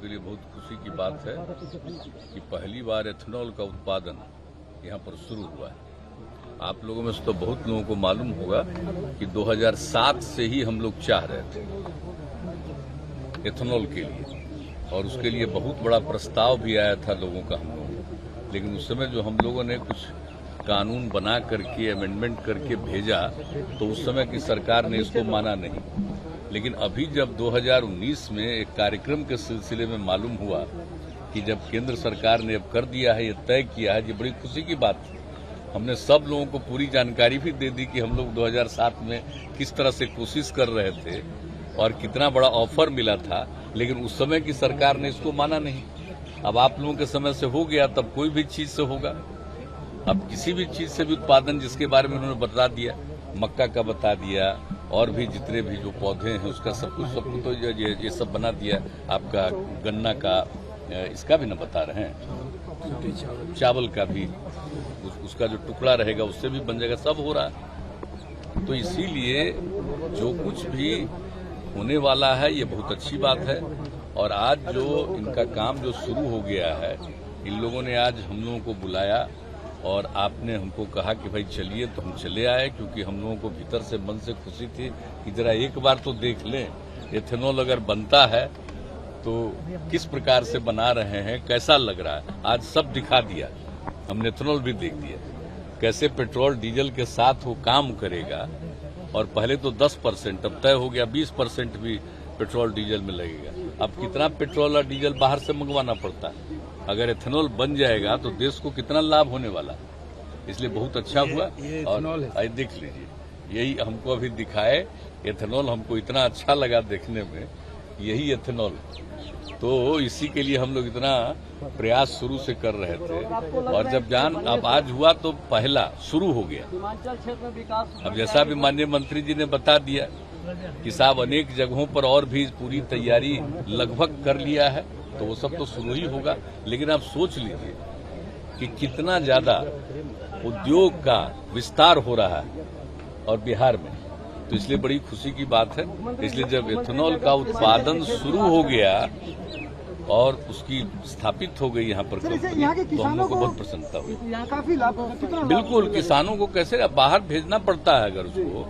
के लिए बहुत खुशी की बात है कि पहली बार एथेनॉल का उत्पादन यहाँ पर शुरू हुआ है। आप लोगों में से तो बहुत लोगों को मालूम होगा कि 2007 से ही हम लोग चाह रहे थे एथेनॉल के लिए, और उसके लिए बहुत बड़ा प्रस्ताव भी आया था लोगों का हम लोगों को, लेकिन उस समय जो हम लोगों ने कुछ कानून बना करके अमेंडमेंट करके भेजा तो उस समय की सरकार ने इसको माना नहीं। लेकिन अभी जब 2019 में एक कार्यक्रम के सिलसिले में मालूम हुआ कि जब केंद्र सरकार ने अब कर दिया है, ये तय किया है, ये बड़ी खुशी की बात थी। हमने सब लोगों को पूरी जानकारी भी दे दी कि हम लोग 2007 में किस तरह से कोशिश कर रहे थे और कितना बड़ा ऑफर मिला था, लेकिन उस समय की सरकार ने इसको माना नहीं। अब आप लोगों के समय से हो गया, तब कोई भी चीज से होगा। अब किसी भी चीज से भी उत्पादन जिसके बारे में उन्होंने बता दिया, मक्का का बता दिया, और भी जितने भी जो पौधे हैं उसका सब कुछ तो ये सब बना दिया। आपका गन्ना का इसका भी न बता रहे हैं, चावल का भी उसका जो टुकड़ा रहेगा उससे भी बन जाएगा, सब हो रहा है। तो इसीलिए जो कुछ भी होने वाला है ये बहुत अच्छी बात है। और आज जो इनका काम जो शुरू हो गया है, इन लोगों ने आज हम लोगों को बुलाया और आपने हमको कहा कि भाई चलिए, तो हम चले आए, क्योंकि हम लोगों को भीतर से मन से खुशी थी कि जरा एक बार तो देख लें एथेनॉल अगर बनता है तो किस प्रकार से बना रहे हैं, कैसा लग रहा है। आज सब दिखा दिया, हमने एथेनॉल भी देख दिया कैसे पेट्रोल डीजल के साथ वो काम करेगा। और पहले तो 10%, अब तय हो गया 20% भी पेट्रोल डीजल में लगेगा। अब कितना पेट्रोल और डीजल बाहर से मंगवाना पड़ता है, अगर एथेनॉल बन जाएगा तो देश को कितना लाभ होने वाला है। इसलिए बहुत अच्छा हुआ। और देख लीजिए, यही हमको अभी दिखाए एथेनॉल, हमको इतना अच्छा लगा देखने में, यही एथेनॉल। तो इसी के लिए हम लोग इतना प्रयास शुरू से कर रहे थे, और जब अब आज हुआ तो पहला शुरू हो गया। अब जैसा भी माननीय मंत्री जी ने बता दिया कि साहब अनेक जगहों पर और भी पूरी तैयारी लगभग कर लिया है, तो वो सब तो शुरू ही होगा। लेकिन आप सोच लीजिए कि कितना ज्यादा उद्योग का विस्तार हो रहा है और बिहार में, तो इसलिए बड़ी खुशी की बात है। इसलिए जब एथेनॉल का उत्पादन शुरू हो गया और उसकी स्थापित हो गई यहाँ पर कंपनी, तो हम लोग को बहुत प्रसन्नता हुई। काफी लाभ, बिल्कुल, किसानों को कैसे बाहर भेजना पड़ता है अगर उसको,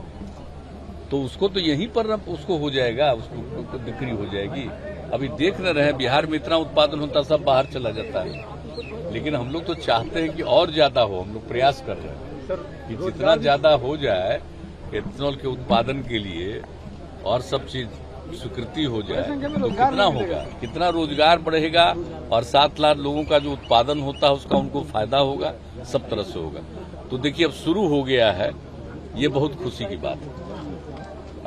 तो उसको तो यहीं पर उसको हो जाएगा, उसको बिक्री हो जाएगी। अभी देख न रहे हैं बिहार में इतना उत्पादन होता, सब बाहर चला जाता है। लेकिन हम लोग तो चाहते हैं कि और ज्यादा हो, हम लोग प्रयास कर रहे हैं कि जितना ज्यादा हो जाए एथेनॉल के उत्पादन के लिए और सब चीज स्वीकृति हो जाए तो कितना होगा, कितना रोजगार बढ़ेगा, और 7 लाख लोगों का जो उत्पादन होता है उसका उनको फायदा होगा, सब तरह से होगा। तो देखिए अब शुरू हो गया है, ये बहुत खुशी की बात है।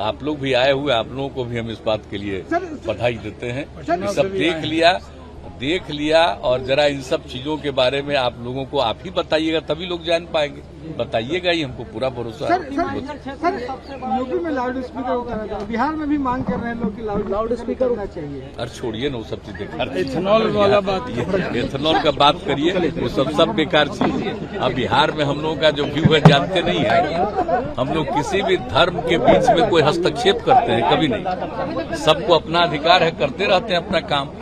आप लोग भी आए हुए, आप लोगों को भी हम इस बात के लिए बधाई देते हैं। ये सब देख लिया और जरा इन सब चीजों के बारे में आप लोगों को आप ही बताइएगा, तभी लोग जान पाएंगे। बताइएगा ही, हमको पूरा भरोसा है। सर, यूपी में लाउड स्पीकर होगा, बिहार में भी मांग कर रहे हैं लोग कि लाउड स्पीकर होना चाहिए। अरे छोड़िए ना वो सब चीज, बेकार एथेनॉल वाला बात, एथेनॉल का बात करिए, वो सब बेकार चीज। अब बिहार में हम लोगों का जो व्यू है जानते नहीं है, हम लोग किसी भी धर्म के बीच में कोई हस्तक्षेप करते हैं कभी नहीं। सबको अपना अधिकार है, करते रहते हैं अपना काम।